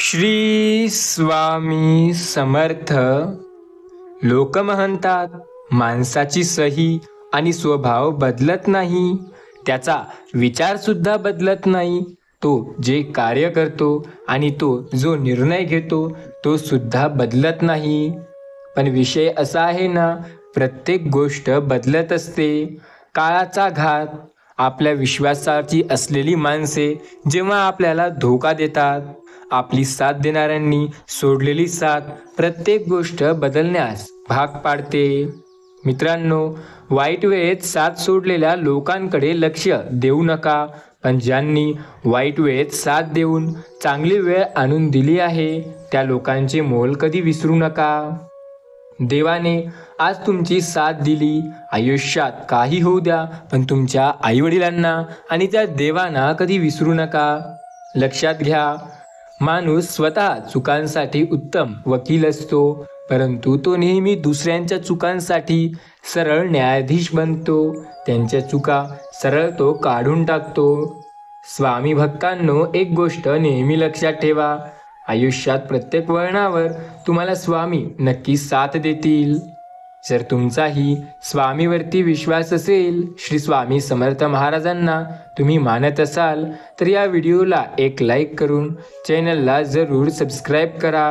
श्री स्वामी समर्थ. लोक म्हणतात माणसाची सही आणि स्वभाव बदलत नाही, त्याचा विचार सुद्धा बदलत नाही. तो जे कार्य करतो आणि तो जो निर्णय घेतो तो सुद्धा बदलत नाही. पण विषय असा आहे ना, प्रत्येक गोष्ट बदलत असते. काळाचा घात. आपल्या विश्वासाची असलेली माणसे जेव्हा आपल्याला धोका देतात, आपली साथ देणाऱ्यांनी सोडलेली साथ प्रत्येक गोष्ट बदलण्यास भाग पाडते. मित्रांनो, वाईट वेळेत साथ सोडलेल्या लोकांकडे लक्ष देऊ नका, पण ज्यांनी वाईट वेळेत साथ देऊन चांगली वेळ आणून दिली आहे त्या लोकांचे मोल कधी विसरू नका. देवाने आज तुमची साथ दिली. आयुष्यात काही होऊ द्या, पण तुमच्या आईवडिलांना आणि त्या देवांना कधी विसरू नका. लक्षात घ्या, माणूस स्वतः चुकांसाठी उत्तम वकील असतो, परंतु तो नेहमी दुसऱ्यांच्या चुकांसाठी सरळ न्यायाधीश बनतो. त्यांच्या चुका सरळ तो काढून टाकतो. स्वामी भक्तांनो, एक गोष्ट नेहमी लक्षात ठेवा, आयुष्यात प्रत्येक वळणावर तुम्हाला स्वामी नक्की साथ देतील. जर तुमचाही स्वामीवरती विश्वास असेल, श्री स्वामी समर्थ महाराजांना तुम्ही मानत असाल, तर या व्हिडिओला एक लाईक करून चॅनलला जरूर सबस्क्राईब करा.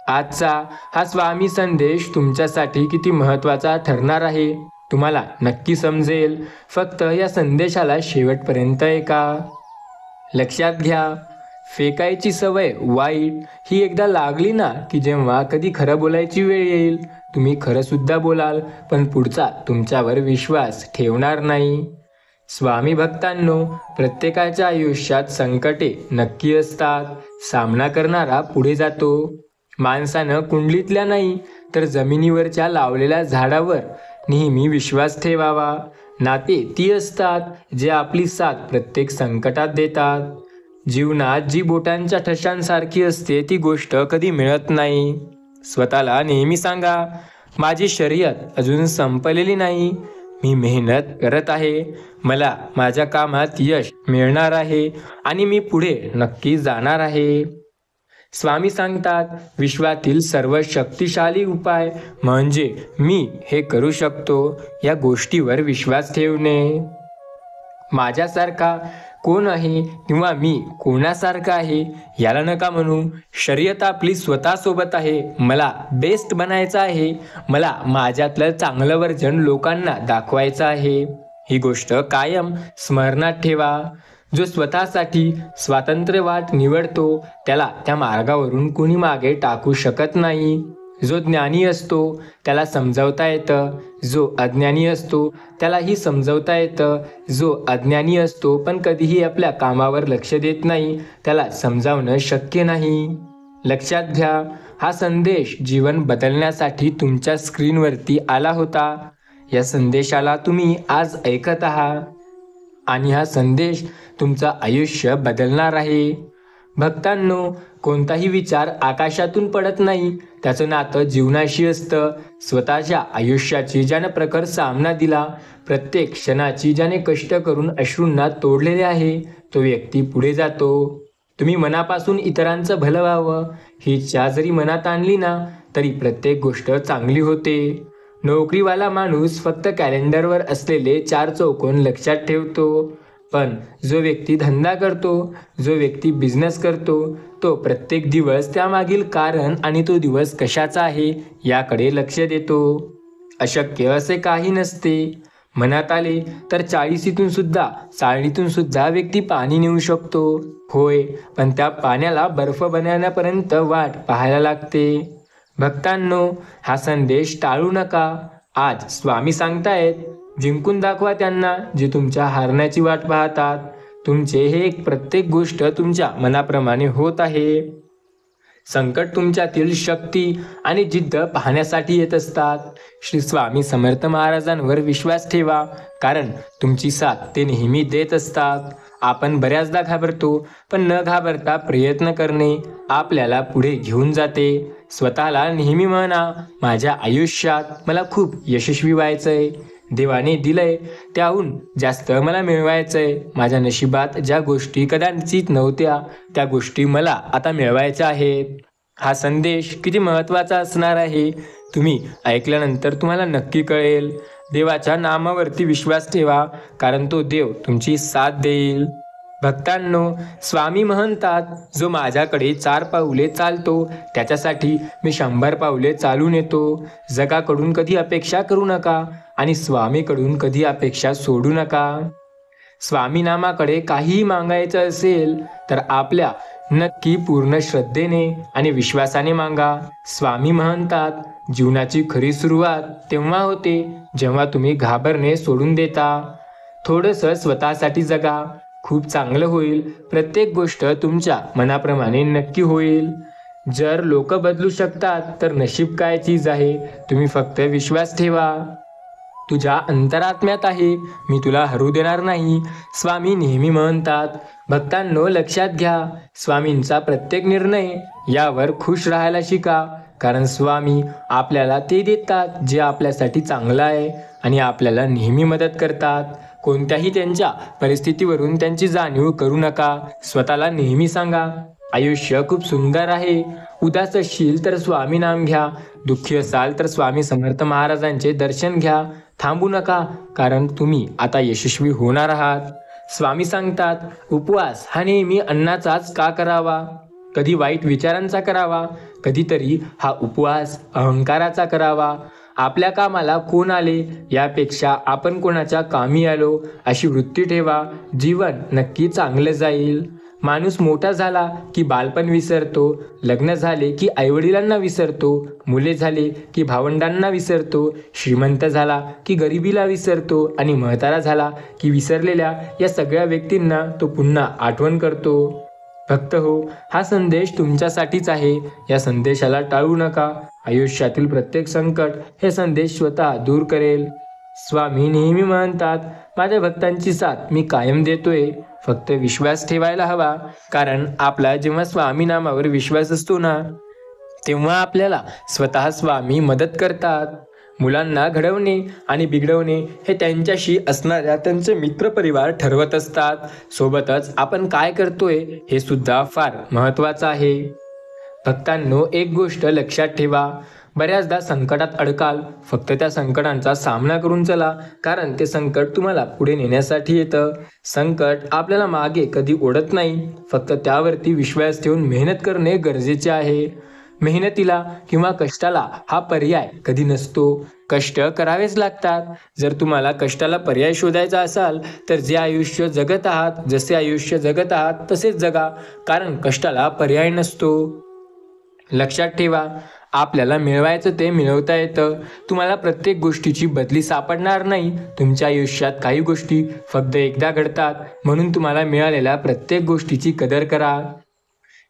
आजचा हा स्वामी संदेश तुमच्यासाठी किती महत्त्वाचा ठरणार आहे तुम्हाला नक्की समजेल. फक्त या संदेशाला शेवटपर्यंत ऐका. लक्षात घ्या, फेकायची सवय वाईट ही एकदा लागली ना की जेव्हा कधी खरं बोलायची वेळ येईल, तुम्ही खरं सुद्धा बोलाल, पण पुढचा तुमच्यावर विश्वास ठेवणार नाही. स्वामी भक्तांनो, प्रत्येकाच्या आयुष्यात संकटे नक्की असतात. सामना करणारा पुढे जातो. माणसानं कुंडलीतल्या नाही तर जमिनीवरच्या लावलेल्या झाडावर नेहमी विश्वास ठेवावा. नाते ती असतात जे आपली साथ प्रत्येक संकटात देतात. जीवनात जी बोटांच्या ठशांसारखी असते ती गोष्ट कधी मिळत नाही. स्वतःला नेहमी सांगा, माझी शर्यत अजून संपलेली नाही. मी मेहनत करत आहे. मला माझ्या कामात यश मिळणार आहे आणि मी पुढे नक्की जाणार आहे. स्वामी सांगतात, विश्वातील सर्व शक्तिशाली उपाय म्हणजे मी हे करू शकतो या गोष्टीवर विश्वास ठेवणे. माझ्यासारखा कोण आहे किंवा मी कोणासारखा आहे याला नका म्हणू. शर्यत आपली स्वतःसोबत आहे. मला बेस्ट बनायचं आहे. मला माझ्यातलं चांगलं वर्जन लोकांना दाखवायचं आहे. ही गोष्ट कायम स्मरणात ठेवा. जो स्वतःसाठी स्वातंत्र्य वाट निवडतो त्याला त्या मार्गावरून कुणी मागे टाकू शकत नाही. जो ज्ञानी असतो त्याला समजावता येतं, जो अज्ञानी असतो त्यालाही समजावता येतं. जो अज्ञानी असतो पण कधीही आपल्या कामावर लक्ष देत नाही त्याला समजावणं शक्य नाही. लक्षात घ्या, हा संदेश जीवन बदलण्यासाठी तुमच्या स्क्रीनवरती आला होता. या संदेशाला तुम्ही आज ऐकत आहात आणि हा संदेश तुमचं आयुष्य बदलणार आहे. भक्तांनो, कोणताही विचार आकाशातून पडत नाही, त्याचं नातं जीवनाशी असतं. स्वतःच्या आयुष्याची ज्यानं प्रखर सामना दिला, प्रत्येक क्षणाची ज्याने कष्ट करून अश्रूंना तोडलेले आहे, तो व्यक्ती पुढे जातो. तुम्ही मनापासून इतरांचं भलं व्हावं ही इच्छा जरी मनात आणली ना तरी प्रत्येक गोष्ट चांगली होते. नोकरीवाला माणूस फक्त कॅलेंडरवर असलेले 4 चौकोन लक्षात ठेवतो, पण जो व्यक्ती धंदा करतो, जो व्यक्ती बिझनेस करतो, तो प्रत्येक दिवस त्यामागील कारण आणि तो दिवस कशाचा आहे याकडे लक्ष देतो. अशक्य असे काही नसते. मनात आले तर 40तून सुद्धा चाळणीतून सुद्धा व्यक्ती पाणी नेऊ शकतो. होय, पण त्या पाण्याला बर्फ बनवण्यापर्यंत वाट पाहायला लागते. भक्तांनो, हा संदेश टाळू नका. आज स्वामी सांगतायत, जिंकून दाखवा त्यांना जे तुमच्या हारण्याची वाट पाहतात. तुमचे हे एक प्रत्येक गोष्ट तुमच्या मनाप्रमाणे होत आहे. संकट तुमच्यातील शक्ती आणि जिद्द पाहण्यासाठी येत असतात. श्री स्वामी समर्थ महाराजांवर विश्वास ठेवा, कारण तुमची साथ ते नेहमी देत असतात. आपण बऱ्याचदा घाबरतो, पण न घाबरता प्रयत्न करणे आपल्याला पुढे घेऊन जाते. स्वतःला नेहमी म्हणा, माझ्या आयुष्यात मला खूप यशस्वी व्हायचंय. देवाने दिलंय त्याहून जास्त मला मिळवायचंय. माझ्या नशिबात ज्या गोष्टी कदाचित नव्हत्या त्या गोष्टी मला आता मिळवायच्या आहेत. हा संदेश किती महत्त्वाचा असणार आहे तुम्ही ऐकल्यानंतर तुम्हाला नक्की कळेल. देवाच्या नामावरती विश्वास ठेवा, कारण तो देव तुमची साथ देईल. भक्तांनो, स्वामी म्हणतात, जो माझ्याकडे 4 पाऊले चालतो त्याच्यासाठी मी 100 पावले चालून येतो. जगाकडून कधी अपेक्षा करू नका आणि स्वामीकडून कधी अपेक्षा सोडू नका. स्वामी नामाकडे काहीही मागायचं असेल तर आपल्या नक्की पूर्ण श्रद्धेने आणि विश्वासाने मागा. स्वामी म्हणतात, जीवनाची खरी सुरुवात तेव्हा होते जेव्हा तुम्ही घाबरणे सोडून देता. थोडंसं स्वतःसाठी जगा, खूप चांगलं होईल. प्रत्येक गोष्ट तुमच्या मनाप्रमाणे नक्की होईल. जर लोक बदलू शकतात तर नशीब काय चीज आहे. तुम्ही फक्त विश्वास ठेवा. तुझ्या अंतरात्म्यात आहे, मी तुला हरू देणार नाही, स्वामी नेहमी म्हणतात. भक्तांनो, लक्षात घ्या, स्वामींचा प्रत्येक निर्णय यावर खुश राहायला शिका, कारण स्वामी आपल्याला ते देतात जे आपल्यासाठी चांगलं आहे आणि आपल्याला नेहमी मदत करतात. कोणत्याही त्यांच्या परिस्थितीवरून त्यांची जाणीव करू नका. स्वतःला नेहमी सांगा, आयुष्य खूप सुंदर आहे. उदास असशील तर स्वामी नाम घ्या. दुःखी असाल तर स्वामी समर्थ महाराजांचे दर्शन घ्या. थांबू नका, कारण तुम्ही आता यशस्वी होणार आहात. स्वामी सांगतात, उपवास हा नेहमी अन्नाचाच का करावा, कधी वाईट विचारांचा करावा, कधीतरी हा उपवास अहंकाराचा करावा. आपल्या कामाला कोण आले यापेक्षा आपण कोणाच्या कामी आलो अशी वृत्ती ठेवा. जीवन नक्की चांगलं जाईल. माणूस मोठा झाला की बालपण विसरतो, लग्न झाले की आईवडिलांना विसरतो, मुले झाले की भावंडांना विसरतो, श्रीमंत झाला की गरिबीला विसरतो आणि म्हातारा झाला की विसरलेल्या या सगळ्या व्यक्तींना तो पुन्हा आठवण करतो. भक्त हो, हा संदेश तुमच्यासाठीच आहे. या संदेशाला टाळू नका. आयुष्यातील प्रत्येक संकट हे संदेश स्वतः दूर करेल. स्वामी नेहमी म्हणतात, माझ्या भक्तांची साथ मी कायम देतोय, फक्त विश्वास ठेवायला हवा. कारण आपला जेव्हा स्वामी नामावर विश्वास असतो ना, तेव्हा आपल्याला स्वतः स्वामी मदत करतात. मुलांना घडवणे आणि बिघडवणे हे त्यांच्याशी असणाऱ्या त्यांचे मित्रपरिवार ठरवत असतात. सोबतच आपण काय करतोय हे सुद्धा फार महत्त्वाचं आहे. भक्तांनो, एक गोष्ट लक्षात ठेवा, बऱ्याचदा संकटात अडकाल, फक्त त्या संकटांचा सामना करून चला, कारण ते संकट तुम्हाला पुढे नेण्यासाठी येतं. संकट आपल्याला मागे कधी ओढत नाही, फक्त त्यावरती विश्वास ठेवून मेहनत करणे गरजेचे आहे. मेहनतीला किंवा कष्टाला हा पर्याय कधी नसतो. कष्ट करावेच लागतात. जर तुम्हाला कष्टाला पर्याय शोधायचा असाल तर जसे आयुष्य जगत आहात तसेच जगा, कारण कष्टाला पर्याय नसतो. लक्षात ठेवा, आपल्याला मिळवायचं ते मिळवता येतं. तुम्हाला प्रत्येक गोष्टीची बदली सापडणार नाही. तुमच्या आयुष्यात काही गोष्टी फक्त एकदा घडतात, म्हणून तुम्हाला मिळालेल्या प्रत्येक गोष्टीची कदर करा.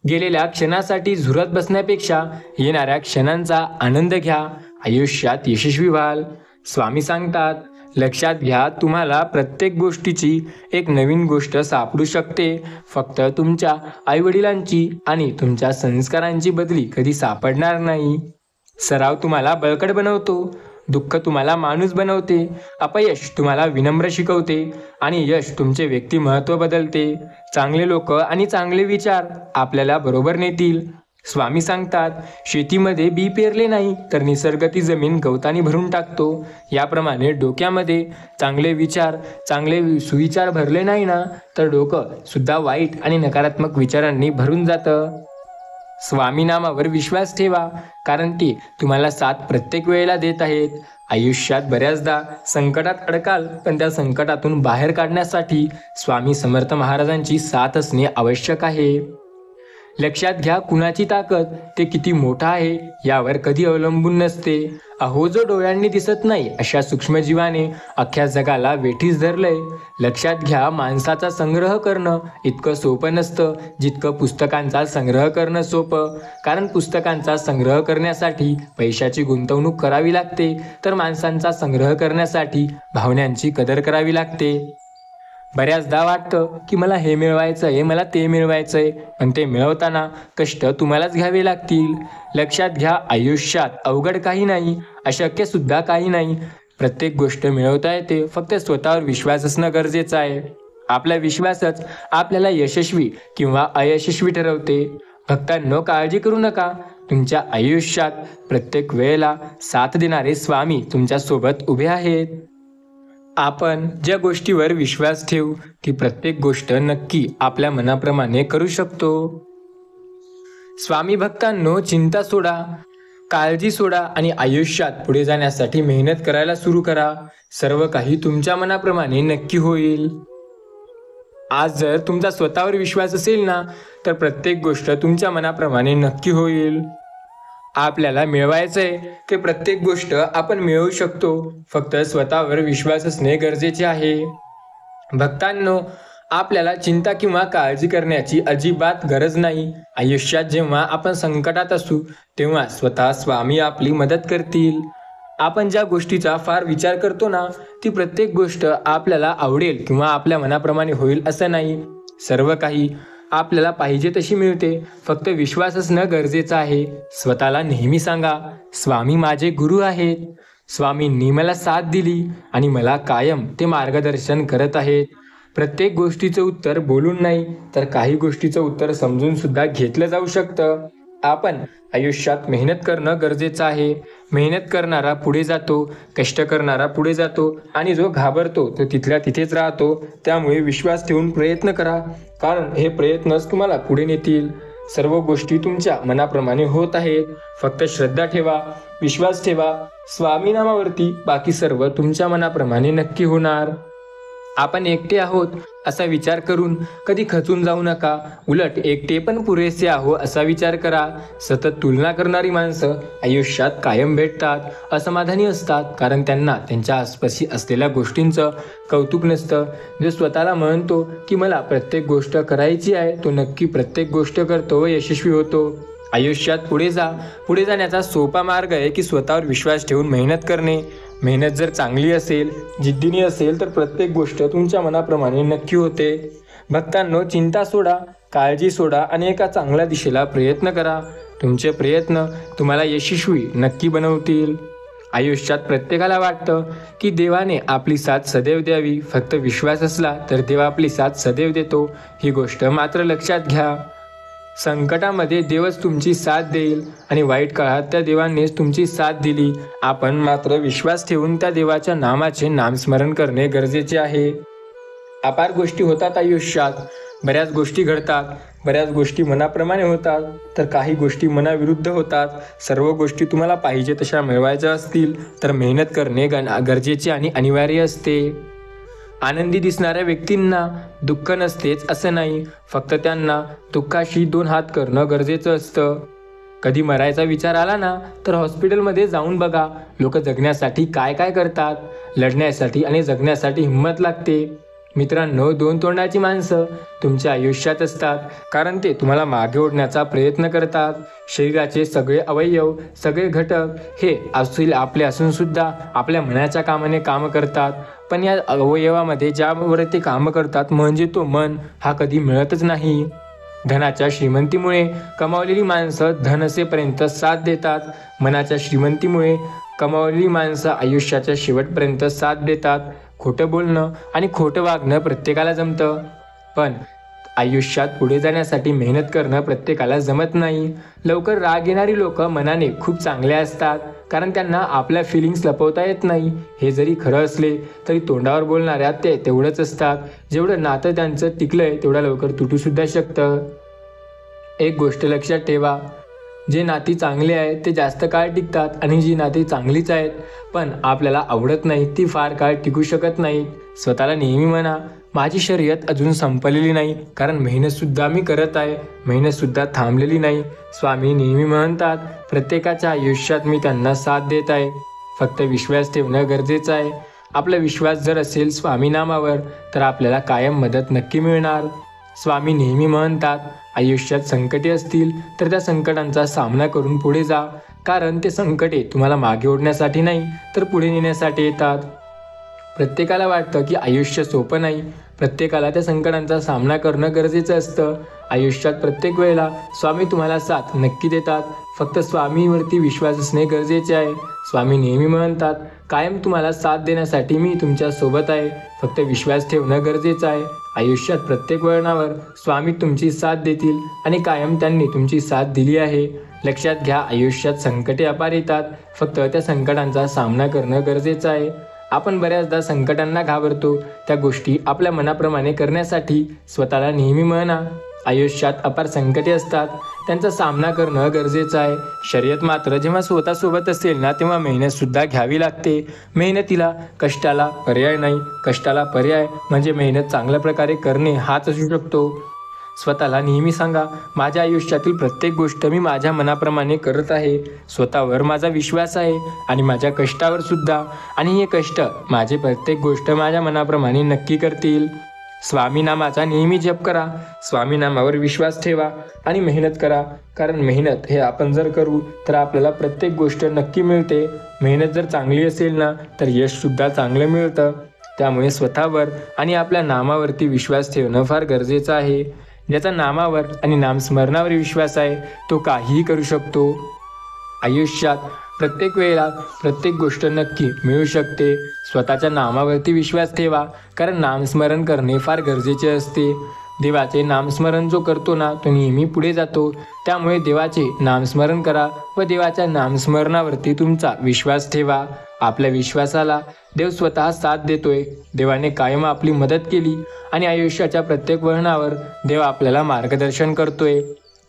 गेलेल्या क्षणासाठी झुरत बसण्यापेक्षा येणाऱ्या क्षणांचा आनंद घ्या. आयुष्यात यशस्वी व्हाल. स्वामी सांगतात, लक्षात घ्या, तुम्हाला प्रत्येक गोष्टीची एक नवीन गोष्ट सापडू शकते. फक्त तुमच्या आईवडिलांची आणि तुमच्या संस्कारांची बदली कधी सापडणार नाही. सराव तुम्हाला बळकट बनवतो. दुःख तुम्हाला माणूस बनवते. अपयश तुम्हाला विनम्र शिकवते आणि यश तुमचे व्यक्तिमत्व बदलते. चांगले लोक आणि चांगले विचार आपल्याला बरोबर नेतील. स्वामी सांगतात, शेतीमध्ये बी पेरले नाही तर निसर्ग ती जमीन गवताने भरून टाकतो. याप्रमाणे डोक्यामध्ये चांगले विचार, चांगले सुविचार भरले नाही ना, तर डोकं सुद्धा वाईट आणि नकारात्मक विचारांनी भरून जातं. स्वामी नामावर विश्वास ठेवा, कारण ते तुम्हाला साथ प्रत्येक वेळेला देत आहेत. आयुष्यात बऱ्याचदा संकटात अडकाल, पण त्या संकटातून बाहेर काढण्यासाठी स्वामी समर्थ महाराजांची साथ असणे आवश्यक आहे. लक्षात घ्या, कुणाची ताकद, ते किती मोठा आहे यावर कधी अवलंबून नसते. अहो, जो डोळ्यांनी दिसत नाही अशा सूक्ष्मजीवाने अख्ख्या जगाला वेठीस धरलंय. लक्षात घ्या, माणसाचा संग्रह करणं इतकं सोपं नसतं जितकं पुस्तकांचा संग्रह करणं सोपं. कारण पुस्तकांचा संग्रह करण्यासाठी पैशाची गुंतवणूक करावी लागते, तर माणसांचा संग्रह करण्यासाठी भावनांची कदर करावी लागते. बऱ्याचदा वाटतं की मला हे मिळवायचं आहे, मला ते मिळवायचं आहे, पण ते मिळवताना कष्ट तुम्हालाच घ्यावे लागतील. लक्षात घ्या, आयुष्यात अवघड काही नाही, अशक्य सुद्धा काही नाही. प्रत्येक गोष्ट मिळवता येते, फक्त स्वतःवर विश्वास असणं गरजेचं आहे. आपला विश्वासच आपल्याला यशस्वी किंवा अयशस्वी ठरवते. भक्तांनो, काळजी करू नका. तुमच्या आयुष्यात प्रत्येक वेळेला साथ देणारे स्वामी तुमच्या सोबत उभे आहेत. आपण ज्या गोष्टीवर विश्वास ठेवू ती प्रत्येक गोष्ट नक्की आपल्या मनाप्रमाणे करू शकतो. स्वामी भक्तांनो, चिंता सोडा, काळजी सोडा आणि आयुष्यात पुढे जाण्यासाठी मेहनत करायला सुरू करा. सर्व काही तुमच्या मनाप्रमाणे नक्की होईल. आज जर तुमचा स्वतःवर विश्वास असेल ना, तर प्रत्येक गोष्ट तुमच्या मनाप्रमाणे नक्की होईल. आपल्याला मिळवायचंय ते प्रत्येक गोष्ट आपण मिळवू शकतो. फक्त स्वतःवर विश्वास असणे गरजेचे आहे. भक्तांनो, आपल्याला चिंता किंवा काळजी करण्याची अजिबात गरज नाही. आयुष्यात जेव्हा आपण संकटात असू तेव्हा स्वतः स्वामी आपली मदत करतील. आपण ज्या गोष्टीचा फार विचार करतो ना, ती प्रत्येक गोष्ट आपल्याला आवडेल किंवा आपल्या मनाप्रमाणे होईल असं नाही. सर्व काही आपल्याला पाहिजे तशी मिळते. फक्त विश्वास असणं गरजेचं आहे. स्वतःला नेहमी सांगा, स्वामी माझे गुरु आहेत. स्वामींनी मला साथ दिली आणि मला कायम ते मार्गदर्शन करत आहेत. प्रत्येक गोष्टीचं उत्तर बोलून नाही, तर काही गोष्टीचं उत्तर समजून सुद्धा घेतलं जाऊ शकतं. आपण आयुष्यात मेहनत करणं गरजेचं आहे. मेहनत करणारा पुढे जातो, कष्ट करणारा पुढे जातो आणि जो घाबरतो तो तिथल्या तिथेच राहतो. त्यामुळे विश्वास ठेवून प्रयत्न करा, कारण हे प्रयत्नच तुम्हाला पुढे नेतील. सर्व गोष्टी तुमच्या मनाप्रमाणे होत आहेत. फक्त श्रद्धा ठेवा, विश्वास ठेवा स्वामी नामावरती. बाकी सर्व तुमच्या मनाप्रमाणे नक्की होणार. आपण एकटे आहोत असा विचार करून कधी खचून जाऊ नका. उलट एकटे पण पुरेसे आहो असा विचार करा. सतत तुलना करणारी माणसं आयुष्यात कायम भेटतात, असमाधानी असतात, कारण त्यांना त्यांच्या आसपासी असलेल्या गोष्टींचं कौतुक नसतं. जो स्वतःला म्हणतो की मला प्रत्येक गोष्ट करायची आहे, तो नक्की प्रत्येक गोष्ट करतो व यशस्वी होतो. आयुष्यात पुढे जा. पुढे जाण्याचा सोपा मार्ग आहे की स्वतःवर विश्वास ठेवून मेहनत करणे. मेहनत जर चांगली असेल, जिद्दीने असेल, तर प्रत्येक गोष्ट तुमच्या मनाप्रमाणे नक्की होते. भक्तांनो, चिंता सोडा, काळजी सोडा आणि एका चांगल्या दिशेला प्रयत्न करा. तुमचे प्रयत्न तुम्हाला यशस्वी नक्की बनवतील. आयुष्यात प्रत्येकाला वाटतं की देवाने आपली साथ सदैव द्यावी. फक्त विश्वास असला तर देव आपली साथ सदैव देतो. ही गोष्ट मात्र लक्षात घ्या. संकटामध्ये देवच तुमची साथ देईल आणि वाईट काळात त्या देवानेच तुमची साथ दिली. आपण मात्र विश्वास ठेवून त्या देवाच्या नामाचे नामस्मरण करणे गरजेचे आहे. अपार गोष्टी होतात आयुष्यात. बऱ्याच गोष्टी घडतात, बऱ्याच गोष्टी मनाप्रमाणे होतात, तर काही गोष्टी मनाविरुद्ध होतात. सर्व गोष्टी तुम्हाला पाहिजे तशा मिळवायच्या असतील तर मेहनत करणे गरजेचे आणि अनिवार्य असते. आनंदी दिसणाऱ्या व्यक्तींना दुःख नसतेच असं नाही. फक्त त्यांना दुःखाशी दोन हात करणं गरजेचं असतं. कधी मरायचा विचार आला ना, तर हॉस्पिटलमध्ये जाऊन बघा. लोक जगण्यासाठी काय काय करतात. लढण्यासाठी आणि जगण्यासाठी हिंमत लागते. मित्रांनो, दोन तोंडाची माणसं तुमच्या आयुष्यात असतात, कारण ते तुम्हाला मागे ओढण्याचा प्रयत्न करतात. शरीराचे सगळे अवयव, सगळे घटक हे आपले असून सुद्धा आपल्या मनाच्या कामाने काम करतात. पण या अवयवामध्ये ज्यावर ते काम करतात म्हणजे तो मन, हा कधी मिळतच नाही. धनाच्या श्रीमंतीमुळे कमावलेली माणसं धन असेपर्यंत साथ देतात. मनाच्या श्रीमंतीमुळे कमावलेली माणसं आयुष्याच्या शेवटपर्यंत साथ देतात. खोटं बोलणं आणि खोटं वागणं प्रत्येकाला जमतं, पण आयुष्यात पुढे जाण्यासाठी मेहनत करणं प्रत्येकाला जमत नाही. लवकर राग येणारी लोक मनाने खूप चांगले असतात, कारण त्यांना आपल्या फिलिंग्स लपवता येत नाही. हे जरी खरं असले तरी तोंडावर बोलणाऱ्या ते तेवढंच असतात. जेवढं नातं त्यांचं टिकलंय तेवढं लवकर तुटूसुद्धा शकतं. एक गोष्ट लक्षात ठेवा, जे नाती चांगले आहेत ते जास्त काळ टिकतात आणि जी नाती चांगलीच आहेत पण आपल्याला आवडत नाही ती फार काळ टिकू शकत नाहीत. स्वतःला नेहमी म्हणा, माझी शर्यत अजून संपलेली नाही, कारण मेहनतसुद्धा मी करत आहे, मेहनतसुद्धा थांबलेली नाही. स्वामी नेहमी म्हणतात, प्रत्येकाच्या आयुष्यात मी त्यांना साथ देत आहे. फक्त विश्वास ठेवणं गरजेचं आहे. आपला विश्वास जर असेल स्वामी नामावर तर आपल्याला कायम मदत नक्की मिळणार. स्वामी नेहमी म्हणतात, आयुष्यात संकटे असतील तर त्या संकटांचा सामना करून पुढे जा, कारण ते संकटे तुम्हाला मागे ओढण्यासाठी नाही तर पुढे नेण्यासाठी येतात. प्रत्येकाला वाटतं की आयुष्य सोपं नाही. प्रत्येकाला त्या संकटांचा सामना करणं गरजेचं असतं. आयुष्यात प्रत्येक वेळेला स्वामी तुम्हाला साथ नक्की देतात. फक्त स्वामीवरती विश्वास असणे गरजेचे आहे. स्वामी नेहमी म्हणतात, कायम तुम्हाला साथ देण्यासाठी मी तुमच्या सोबत आहे. फक्त विश्वास ठेवणं गरजेचं आहे. आयुष्यात प्रत्येक वळणावर स्वामी तुमची साथ देतील आणि कायम त्यांनी तुमची साथ दिली आहे. लक्षात घ्या, आयुष्यात संकटे अपार येतात. फक्त त्या संकटांचा सामना करणं गरजेचं आहे. आपण बऱ्याचदा संकटांना घाबरतो. त्या गोष्टी आपल्या मनाप्रमाणे करण्यासाठी स्वतःला नेहमी म्हणा, आयुष्यात अपार संकटे असतात, त्यांचा सामना करणं गरजेचं आहे. शर्यत मात्र जेव्हा स्वतःसोबत असेल ना, तेव्हा मेहनतसुद्धा घ्यावी लागते. मेहनतीला कष्टाला पर्याय नाही. कष्टाला पर्याय म्हणजे मेहनत चांगल्या प्रकारे करणे हाच असू शकतो. स्वतःला नेहमी सांगा, माझ्या आयुष्यातील प्रत्येक गोष्ट मी माझ्या मनाप्रमाणे करत आहे. स्वतःवर माझा विश्वास आहे आणि माझ्या कष्टावर सुद्धा. आणि हे कष्ट माझे प्रत्येक गोष्ट माझ्या मनाप्रमाणे नक्की करतील. स्वामी नामाचा नेहमी जप करा. स्वामी नामावर विश्वास ठेवा आणि मेहनत करा. कारण मेहनत हे आपण जर करू तर आपल्याला प्रत्येक गोष्ट नक्की मिळते. मेहनत जर चांगली असेल ना, तर यशसुद्धा चांगलं मिळतं. त्यामुळे स्वतःवर आणि आपल्या नामावरती विश्वास ठेवणं फार गरजेचं आहे. ज्याचा नामावर आणि नामस्मरणावर विश्वास आहे, तो काहीही करू शकतो. आयुष्यात प्रत्येक वेळेला प्रत्येक गोष्ट नक्की मिळू शकते. स्वतःच्या नामावरती विश्वास ठेवा, कारण नामस्मरण करणे फार गरजेचे असते. देवाचे नामस्मरण जो करतो ना, तो नेहमी पुढे जातो. त्यामुळे देवाचे नामस्मरण करा व देवाच्या नामस्मरणावरती तुमचा विश्वास ठेवा. आपल्या विश्वासाला देव स्वतः साथ देतोय. देवाने कायम आपली मदत केली आणि आयुष्याच्या प्रत्येक वळणावर देव आपल्याला मार्गदर्शन करतोय.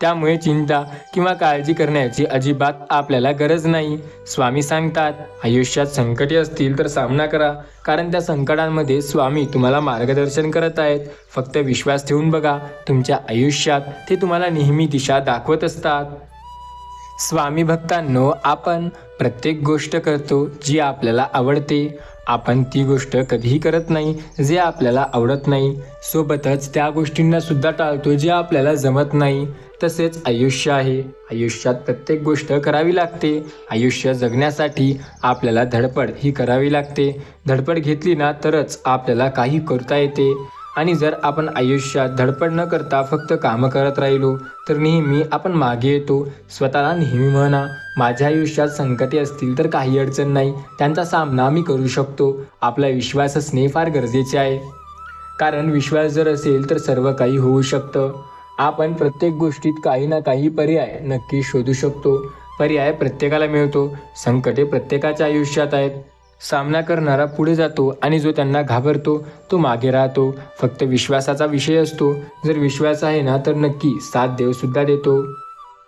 त्यामुळे चिंता किंवा काळजी करण्याची अजिबात आपल्याला गरज नाही. स्वामी सांगतात, आयुष्यात संकटे असतील तर सामना करा, कारण त्या संकटांमध्ये स्वामी तुम्हाला मार्गदर्शन करत आहेत. फक्त विश्वास ठेवून बघा, तुमच्या आयुष्यात ते तुम्हाला नेहमी दिशा दाखवत असतात. स्वामी भक्तांनो, आपण प्रत्येक गोष्ट करतो जी आपल्याला आवडते. आपण ती गोष्ट कधीही करत नाही जे आपल्याला आवडत नाही. सोबतच त्या गोष्टींना सुद्धा टाळतो जे आपल्याला जमत नाही. तसेच आयुष्य आहे. आयुष्यात प्रत्येक गोष्ट करावी लागते. आयुष्य जगण्यासाठी आपल्याला धडपड ही करावी लागते. धडपड घेतली ना तरच आपल्याला काही करता येते. आणि जर आपण आयुष्यात धडपड न करता फक्त कामं करत राहिलो तर नेहमी आपण मागे येतो. स्वतःला नेहमी म्हणा, माझ्या आयुष्यात संकटे असतील तर काही अडचण नाही, त्यांचा सामना मी करू शकतो. आपला विश्वास असणे फार गरजेचे आहे, कारण विश्वास जर असेल तर सर्व काही होऊ शकतं. आपण प्रत्येक गोष्टीत काही ना काही पर्याय नक्की शोधू शकतो. पर्याय प्रत्येकाला मिळतो. संकटे प्रत्येकाच्या आयुष्यात आहेत. सामना करणारा पुढे जातो आणि जो त्यांना घाबरतो तो मागे राहतो. फक्त विश्वासाचा विषय असतो. जर विश्वास आहे ना, तर नक्की साथ देवसुद्धा देतो.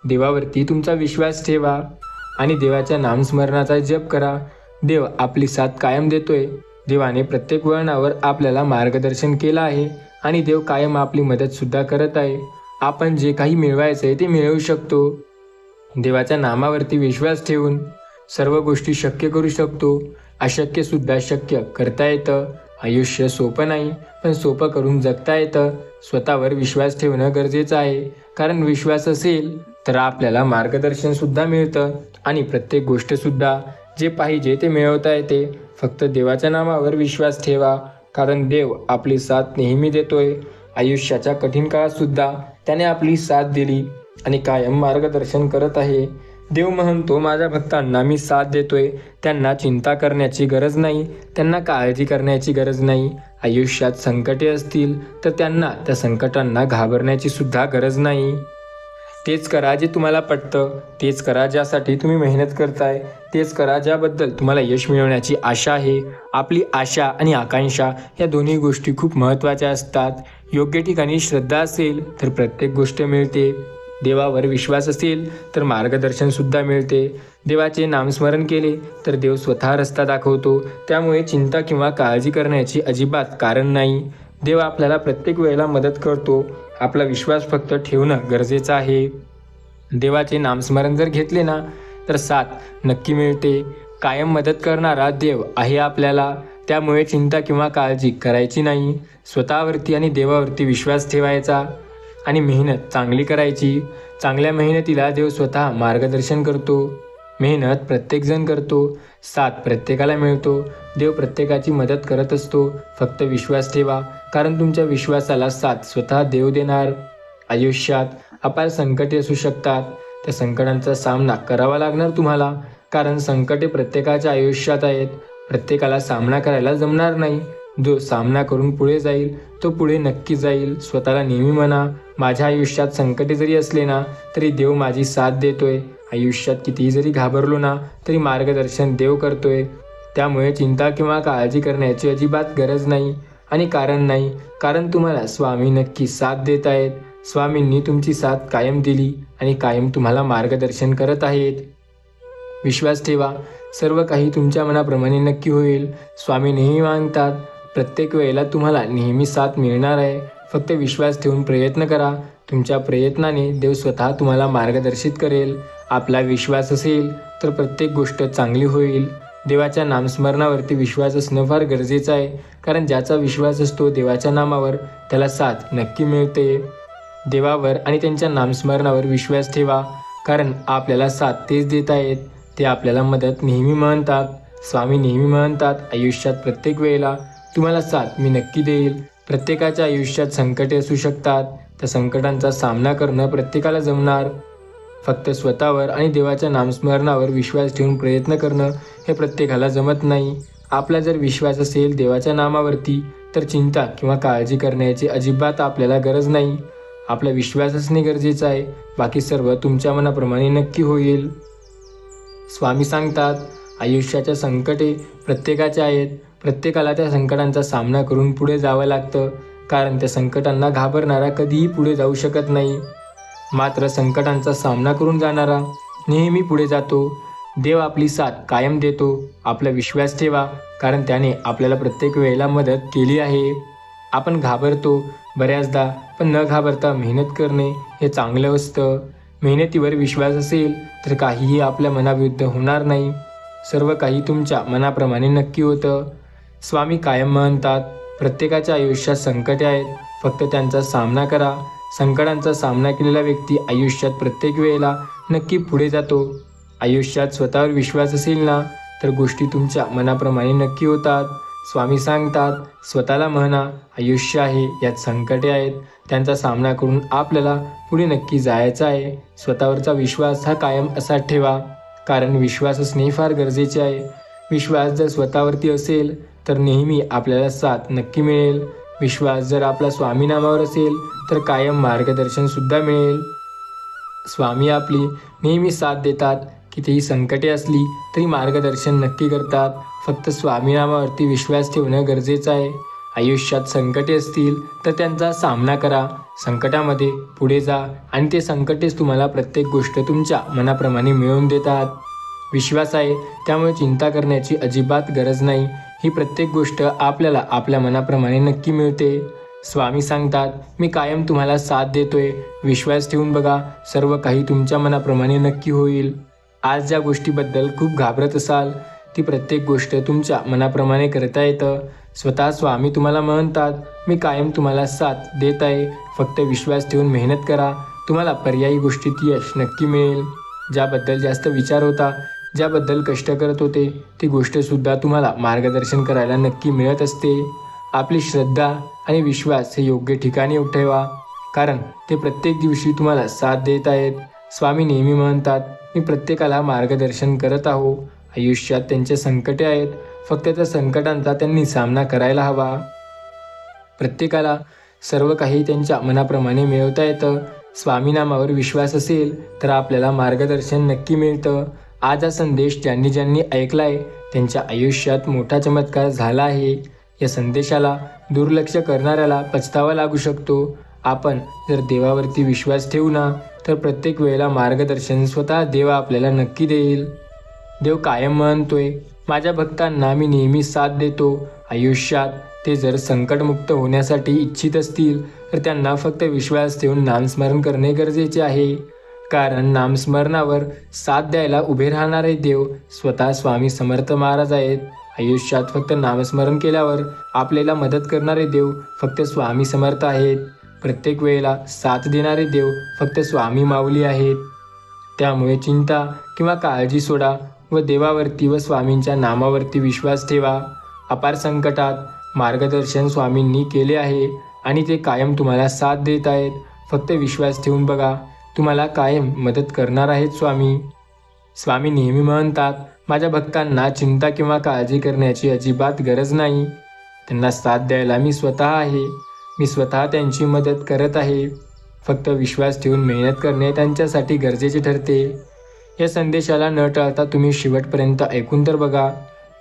देवावरती तुमचा विश्वास ठेवा आणि देवाच्या नामस्मरणाचा जप करा. देव आपली साथ कायम देतोय. देवाने प्रत्येक वळणावर आपल्याला मार्गदर्शन केलं आहे आणि देव कायम आपली मदतसुद्धा करत आहे. आपण जे काही मिळवायचं आहे ते मिळवू शकतो. देवाच्या नामावरती विश्वास ठेवून सर्व गोष्टी शक्य करू शकतो. अशक्यसुद्धा शक्य करता येतं. आयुष्य सोपं नाही, पण सोपं करून जगता येतं. स्वतःवर विश्वास ठेवणं गरजेचं आहे, कारण विश्वास असेल तर आपल्याला मार्गदर्शनसुद्धा मिळतं आणि प्रत्येक गोष्टसुद्धा जे पाहिजे ते मिळवता येते. फक्त देवाच्या नामावर विश्वास ठेवा, कारण देव आपली साथ नेहमी देतोय. आयुष्याच्या कठीण काळातसुद्धा त्याने आपली साथ दिली आणि कायम मार्गदर्शन करत आहे. देव म्हणतो, माझ्या भक्तांना मी साथ देतोय. त्यांना चिंता करण्याची गरज नाही, त्यांना काळजी करण्याची गरज नाही. आयुष्यात संकटे असतील तर त्यांना त्या संकटांना घाबरण्याची सुद्धा गरज नाही. तेच करा जे तुम्हाला पटतं. तेच करा ज्यासाठी तुम्ही मेहनत करताय. तेच करा ज्याबद्दल तुम्हाला यश मिळवण्याची आशा आहे. आपली आशा आणि आकांक्षा या दोन्ही गोष्टी खूप महत्त्वाच्या असतात. योग्य ठिकाणी श्रद्धा असेल तर प्रत्येक गोष्ट मिळते. देवावर विश्वास असेल तर मार्गदर्शनसुद्धा मिळते. देवाचे नामस्मरण केले तर देव स्वतः रस्ता दाखवतो. त्यामुळे चिंता किंवा काळजी करण्याची अजिबात कारण नाही. देव आपल्याला प्रत्येक वेळेला मदत करतो. आपला विश्वास फक्त ठेवणं गरजेचं आहे. देवाचे नामस्मरण जर घेतले ना तर साथ नक्की मिळते. कायम मदत करणारा देव आहे आपल्याला. त्यामुळे चिंता किंवा काळजी करायची नाही. स्वतःवरती आणि देवावरती विश्वास ठेवायचा आणि मेहनत चांगली करायची. चांगल्या मेहनतीला देव स्वतः मार्गदर्शन करतो. मेहनत प्रत्येकजण करतो. साथ प्रत्येकाला मिळतो. देव प्रत्येकाची मदत करत असतो. फक्त विश्वास ठेवा, कारण तुमच्या विश्वासाला साथ स्वतः देव देणार. आयुष्यात अपार संकटे असू शकतात. त्या संकटांचा सामना करावा लागणार तुम्हाला, कारण संकटे प्रत्येकाच्या आयुष्यात आहेत. प्रत्येकाला सामना करायला जमणार नाही. जो सामना करून पुढे जाईल तो पुढे नक्की जाईल. स्वतःला नेहमी म्हणा, माझ्या आयुष्यात संकटे जरी असले ना तरी देव माझी साथ देतोय. आयुष्यात कितीही जरी घाबरलो ना तरी मार्गदर्शन देव करतोय. त्यामुळे चिंता किंवा काळजी करण्याची अजिबात गरज नाही आणि कारण नाही. कारण तुम्हाला स्वामी नक्की साथ देत आहेत. स्वामींनी तुमची साथ कायम दिली आणि कायम तुम्हाला मार्गदर्शन करत आहेत. विश्वास ठेवा, सर्व काही तुमच्या मनाप्रमाणे नक्की होईल. स्वामी नेहमी मागतात, प्रत्येक वेळेला तुम्हाला नेहमी साथ मिळणार आहे. फक्त विश्वास ठेवून प्रयत्न करा. तुमच्या प्रयत्नाने देव स्वतः तुम्हाला मार्गदर्शित करेल. आपला विश्वास असेल तर प्रत्येक गोष्ट चांगली होईल. देवाच्या नामस्मरणावरती विश्वास असणं फार गरजेचं आहे. कारण ज्याचा विश्वास असतो देवाच्या नामावर त्याला साथ नक्की मिळते. देवावर आणि त्यांच्या नामस्मरणावर विश्वास ठेवा. कारण आपल्याला साथ तेच देत आहेत. ते आपल्याला मदत नेहमी म्हणतात. स्वामी नेहमी म्हणतात, आयुष्यात प्रत्येक वेळेला तुम्हाला साथ मी नक्की देईल. प्रत्येकाच्या आयुष्यात संकटे असू शकतात. त्या संकटांचा सामना करणं प्रत्येकाला जमणार. फक्त स्वतःवर आणि देवाच्या नामस्मरणावर विश्वास ठेवून प्रयत्न करणं हे प्रत्येकाला जमत नाही. आपला जर विश्वास असेल देवाच्या नामावरती तर चिंता किंवा काळजी करण्याची अजिबात आपल्याला गरज नाही. आपला विश्वास असणे गरजेचं आहे. बाकी सर्व तुमच्या मनाप्रमाणे नक्की होईल. स्वामी सांगतात, आयुष्याच्या संकटे प्रत्येकाचे आहेत. प्रत्येकाला त्या संकटांचा सामना करून पुढे जावं लागतं. कारण त्या संकटांना घाबरणारा कधीही पुढे जाऊ शकत नाही. मात्र संकटांचा सामना करून जाणारा नेहमी पुढे जातो. देव आपली साथ कायम देतो. आपला विश्वास ठेवा, कारण त्याने आपल्याला प्रत्येक वेळेला मदत केली आहे. आपण घाबरतो बऱ्याचदा, पण न घाबरता मेहनत करणे हे चांगलं असतं. मेहनतीवर विश्वास असेल तर काहीही आपल्या मनाविरुद्ध होणार नाही. सर्व काही तुमच्या मनाप्रमाणे नक्की होतं. स्वामी कायम म्हणतात, प्रत्येकाच्या आयुष्यात संकटे आहेत. फक्त त्यांचा सामना करा. संकटांचा सामना केलेला व्यक्ती आयुष्यात प्रत्येक वेळेला नक्की पुढे जातो. आयुष्यात स्वतःवर विश्वास असेल ना तर गोष्टी तुमच्या मनाप्रमाणे नक्की होतात. स्वामी सांगतात, स्वतःला म्हणा, आयुष्य आहे, यात संकटे आहेत. त्यांचा सामना करून आपल्याला पुढे नक्की जायचं आहे. स्वतःवरचा विश्वास हा कायम असा ठेवा. कारण विश्वास असणे फार गरजेचे आहे. विश्वास जर स्वतःवरती असेल तर नेहमी आपल्याला साथ नक्की मिळेल. विश्वास जर आपला स्वामी नामावर असेल तर कायम मार्गदर्शनसुद्धा मिळेल. स्वामी आपली नेहमी साथ देतात. कितीही संकटे असली तरी मार्गदर्शन नक्की करतात. फक्त स्वामी नामावरती विश्वास ठेवणं गरजेचं आहे. आयुष्यात संकटे असतील तर त्यांचा सामना करा. संकटामध्ये पुढे जा आणि ते संकटेच तुम्हाला प्रत्येक गोष्ट तुमच्या मनाप्रमाणे मिळवून देतात. विश्वास आहे त्यामुळे चिंता करण्याची अजिबात गरज नाही. ही प्रत्येक गोष्ट आपल्याला आपल्या मनाप्रमाणे नक्की मिळते. स्वामी सांगतात, मी कायम तुम्हाला साथ देतोय. विश्वास ठेवून बघा, सर्व काही तुमच्या मनाप्रमाणे नक्की होईल. आज ज्या गोष्टीबद्दल खूप घाबरत असाल ती प्रत्येक गोष्ट तुमच्या मनाप्रमाणे करता येतं. स्वतः स्वामी तुम्हाला म्हणतात, मी कायम तुम्हाला साथ देत आहे. फक्त विश्वास ठेवून मेहनत करा. तुम्हाला पर्यायी गोष्टीत यश नक्की मिळेल. ज्याबद्दल जास्त विचार होता, ज्याबद्दल कष्ट करत होते, ती गोष्टसुद्धा तुम्हाला मार्गदर्शन करायला नक्की मिळत असते. आपली श्रद्धा आणि विश्वास हे योग्य ठिकाणी ठेवा. कारण ते प्रत्येक दिवशी तुम्हाला साथ देत आहेत. स्वामी नेहमी म्हणतात, मी प्रत्येकाला मार्गदर्शन करत आहो. आयुष्यात त्यांचे संकटे आहेत. फक्त त्या संकटांचा त्यांनी सामना करायला हवा. प्रत्येकाला सर्व काही त्यांच्या मनाप्रमाणे मिळवता येतं. स्वामी नामावर विश्वास असेल तर आपल्याला मार्गदर्शन नक्की मिळतं. आज हा संदेश ज्यांनी ज्यांनी ऐकलाय त्यांच्या आयुष्यात मोठा चमत्कार झाला आहे. या संदेशाला दुर्लक्ष करणाऱ्याला पछतावा लागू शकतो. आपण जर देवावरती विश्वास ठेवू ना तर प्रत्येक वेळेला मार्गदर्शन स्वतः देव आपल्याला नक्की देईल. देव कायम म्हणतोय, माझ्या भक्तांना मी नेहमी साथ देतो. आयुष्यात ते जर संकटमुक्त होण्यासाठी इच्छित असतील तर त्यांना फक्त विश्वास ठेवून नामस्मरण करणे गरजेचे आहे. कारण नामस्मरणावर साथ द्यायला उभे राहणारे देव स्वतः स्वामी समर्थ महाराज आहेत. आयुष्यात फक्त नामस्मरण केल्यावर आपल्याला मदत करणारे देव फक्त स्वामी समर्थ आहेत. प्रत्येक वेळेला साथ देणारे देव फक्त स्वामी माऊली आहेत. त्यामुळे चिंता किंवा काळजी सोडा व देवावरती व स्वामींच्या नामावरती विश्वास ठेवा. अपार संकटात मार्गदर्शन स्वामींनी केले आहे आणि ते कायम तुम्हाला साथ देत आहेत. फक्त विश्वास ठेवून बघा, तुम्हाला कायम मदत करणार आहेत स्वामी. स्वामी नेहमी म्हणतात, माझ्या भक्तांना चिंता किंवा काळजी करण्याची अजिबात गरज नाही. त्यांना साथ द्यायला मी स्वतः आहे. मी स्वतः त्यांची मदत करत आहे. फक्त विश्वास ठेवून मेहनत करणे त्यांच्यासाठी गरजेचे ठरते. या संदेशाला न टाळता तुम्ही शेवटपर्यंत ऐकून तर बघा.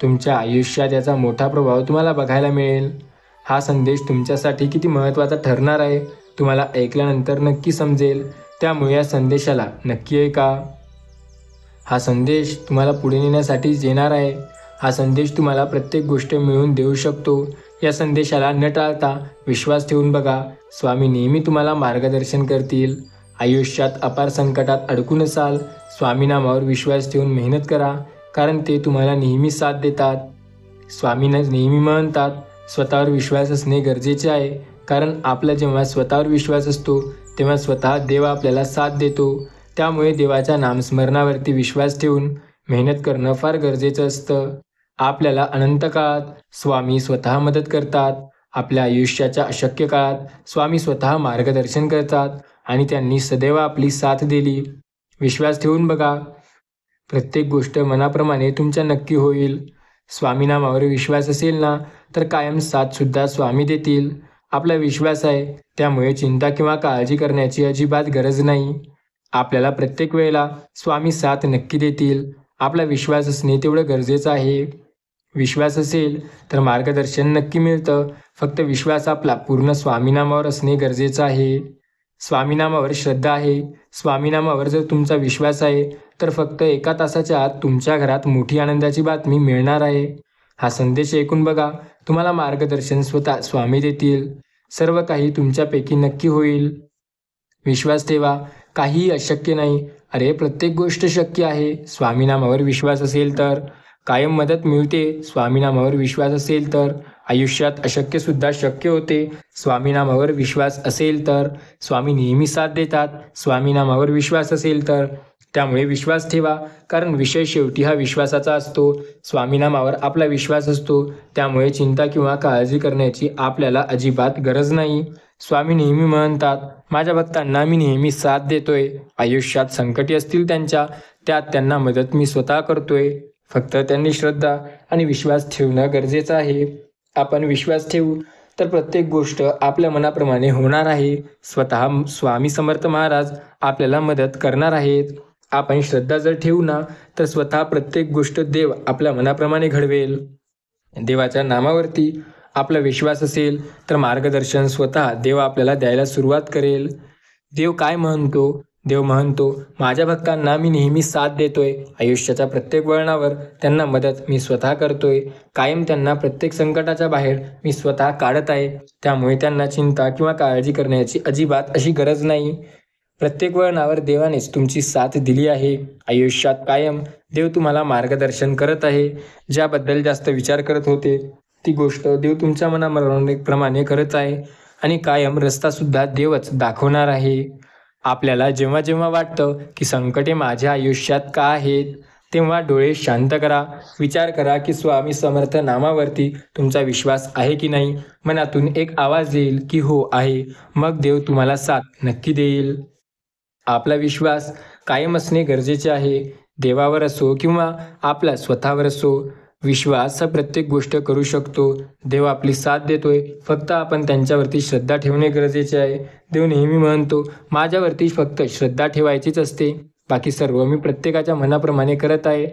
तुमच्या आयुष्यात याचा मोठा प्रभाव तुम्हाला बघायला मिळेल. हा संदेश तुमच्यासाठी किती महत्त्वाचा ठरणार आहे तुम्हाला ऐकल्यानंतर नक्की समजेल. त्यामुळे या संदेशाला नक्की ऐका. हा संदेश तुम्हाला पुढे नेण्यासाठीच येणार आहे. हा संदेश तुम्हाला प्रत्येक गोष्ट मिळवून देऊ शकतो. या संदेशाला न टाळता विश्वास ठेवून बघा. स्वामी नेहमी तुम्हाला मार्गदर्शन करतील. आयुष्यात अपार संकटात अडकून असाल, स्वामी नामावर विश्वास ठेवून मेहनत करा, कारण ते तुम्हाला नेहमी साथ देतात. स्वामी नेहमी म्हणतात, स्वतःवर विश्वास असणे गरजेचे आहे, कारण आपला जेव्हा स्वतःवर विश्वास असतो तेव्हा स्वतः देव आपल्याला साथ देतो. त्यामुळे देवाच्या नामस्मरणावरती विश्वास ठेवून मेहनत करणं फार गरजेचं असतं. आपल्याला अनंत काळात स्वामी स्वतः मदत करतात. आपल्या आयुष्याच्या अशक्य काळात स्वामी स्वतः मार्गदर्शन करतात आणि त्यांनी सदैव आपली साथ दिली. विश्वास ठेवून बघा. प्रत्येक गोष्ट मनाप्रमाणे तुमच्या नक्की होईल. स्वामी नामावर विश्वास असेल ना, तर कायम साथसुद्धा स्वामी देतील. आपला विश्वास आहे, त्यामुळे चिंता किंवा काळजी करण्याची अजिबात गरज नाही. आपल्याला प्रत्येक वेळेला स्वामी साथ नक्की देतील. आपला विश्वास असणे तेवढं गरजेचं आहे. विश्वास असेल तर मार्गदर्शन नक्की मिळतं. फक्त विश्वास आपला पूर्ण स्वामीनामावर असणे गरजेचं आहे. स्वामीनामावर श्रद्धा आहे. स्वामीनामावर जर तुमचा विश्वास आहे तर फक्त 1 तासाच्या आत तुमच्या घरात मोठी आनंदाची बातमी मिळणार आहे. हा संदेश ऐकून बघा. तुम्हाला मार्गदर्शन स्वतः स्वामी देतील. सर्व काही तुमच्यापैकी नक्की होईल. विश्वास ठेवा. काहीही अशक्य नाही. अरे, प्रत्येक गोष्ट शक्य आहे स्वामीनामावर विश्वास असेल तर. कायम मदत मिळते स्वामीनामावर विश्वास असेल तर. आयुष्यात अशक्यसुद्धा शक्य होते स्वामीनामावर विश्वास असेल तर. स्वामी नेहमी साथ देतात स्वामीनामावर विश्वास असेल तर. त्यामुळे विश्वास ठेवा, कारण विषय शेवटी हा विश्वासाचा असतो. स्वामीनामावर आपला विश्वास असतो, त्यामुळे चिंता किंवा काळजी करण्याची आपल्याला अजिबात गरज नाही. स्वामी नेहमी म्हणतात, माझ्या भक्तांना मी नेहमी साथ देतोय. आयुष्यात संकटे असतील त्यांच्या, त्यात त्यांना मदत मी स्वतः करतोय. फक्त त्यांनी श्रद्धा आणि विश्वास ठेवणं गरजेचं आहे. आपण विश्वास ठेवू तर प्रत्येक गोष्ट आपल्या मनाप्रमाणे होणार आहे. स्वतः स्वामी समर्थ महाराज आपल्याला मदत करणार आहेत. आपण श्रद्धा जर ठेवू ना, तर स्वतः प्रत्येक गोष्ट देव आपल्या मनाप्रमाणे घडवेल. देवाच्या नामावरती आपला विश्वास असेल तर मार्गदर्शन स्वतः देव आपल्याला द्यायला सुरुवात करेल. देव काय म्हणतो? देव म्हणतो, माझ्या भक्तांना मी नेहमी साथ देतोय. आयुष्याच्या प्रत्येक वळणावर त्यांना मदत मी स्वतः करतोय. कायम त्यांना प्रत्येक संकटाच्या बाहेर मी स्वतः काढत आहे. त्यामुळे त्यांना चिंता किंवा काळजी करण्याची अजिबात अशी गरज नाही. प्रत्येक वळणावर देवानेच तुमची साथ दिली आहे. आयुष्यात कायम देव तुम्हाला मार्गदर्शन करत आहे. ज्याबद्दल जास्त विचार करत होते ती गोष्ट देव तुमच्या मनाप्रमाणे करत आहे आणि कायम रस्तासुद्धा देवच दाखवणार आहे. आपल्याला जेव्हा जेव्हा वाटतं की संकटे माझ्या आयुष्यात का आहेत, तेव्हा डोळे शांत करा. विचार करा की स्वामी समर्थ नामावरती तुमचा विश्वास आहे की नाही. मनातून एक आवाज येईल की हो आहे. मग देव तुम्हाला साथ नक्की देईल. आपला विश्वास कायम असणे गरजेचे आहे. देवावर असो किंवा आपला स्वतःवर असो, विश्वास हा प्रत्येक गोष्ट करू शकतो. देव आपली साथ देतोय. फक्त आपण त्यांच्यावरती श्रद्धा ठेवणे गरजेचे आहे. देव नेहमी म्हणतो, माझ्यावरती फक्त श्रद्धा ठेवायचीच असते. बाकी सर्व मी प्रत्येकाच्या मनाप्रमाणे करत आहे.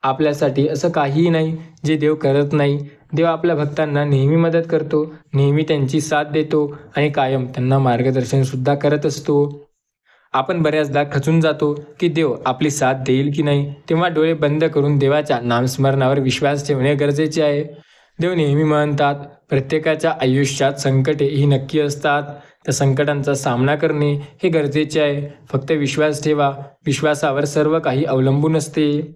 आपल्यासाठी असं काहीही नाही जे देव करत नाही. देव आपल्या भक्तांना नेहमी मदत करतो, नेहमी त्यांची साथ देतो आणि कायम त्यांना मार्गदर्शनसुद्धा करत असतो. आपण बऱ्याचदा खचून जातो की देव आपली साथ देईल की नाही. तेव्हा डोळे बंद करून देवाच्या नामस्मरणावर विश्वास ठेवणे गरजेचे आहे. देव नेहमी म्हणतात, प्रत्येकाच्या आयुष्यात संकटे ही नक्की असतात. त्या संकटांचा सामना करणे हे गरजेचे आहे. फक्त विश्वास ठेवा. विश्वासावर सर्व काही अवलंबून असते.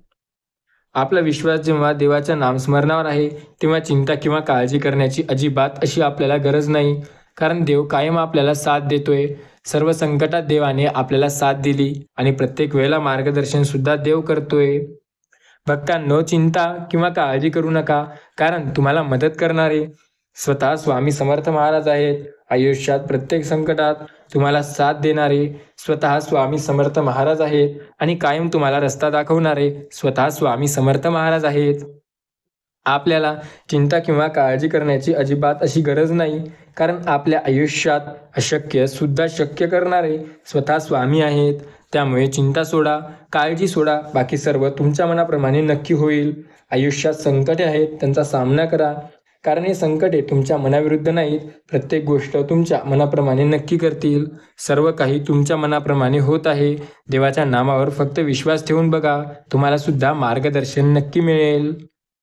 आपला विश्वास जेव्हा देवाच्या नामस्मरणावर आहे तेव्हा चिंता किंवा काळजी करण्याची अजिबात अशी आपल्याला गरज नाही, कारण देव कायम आपल्याला साथ देतोय. सर्व संकटात देवाने आपल्याला साथ दिली आणि प्रत्येक वेळेला मार्गदर्शन सुद्धा देव करतोय. भक्तांनो, चिंता किंवा काळजी करू नका, कारण तुम्हाला मदत करणारे स्वतः स्वामी समर्थ महाराज आहेत. आयुष्यात प्रत्येक संकटात तुम्हाला साथ देणारे स्वतः स्वामी समर्थ महाराज आहेत आणि कायम तुम्हाला रस्ता दाखवणारे स्वतः स्वामी समर्थ महाराज आहेत. आपल्याला चिंता किंवा काळजी करण्याची अजिबात अशी गरज नाही, कारण आपल्या आयुष्यात अशक्य सुद्धा शक्य करणारे स्वतः स्वामी आहेत. त्यामुळे चिंता सोडा, काळजी सोडा, बाकी सर्व तुमच्या मनाप्रमाणे नक्की होईल. आयुष्यात संकटे आहेत, त्यांचा सामना करा, कारण हे संकटे तुमच्या मनाविरुद्ध नाहीत. प्रत्येक गोष्ट तुमच्या मनाप्रमाणे नक्की करतील. सर्व काही तुमच्या मनाप्रमाणे होत आहे. देवाच्या नामावर फक्त विश्वास ठेवून बघा, तुम्हाला सुद्धा मार्गदर्शन नक्की मिळेल.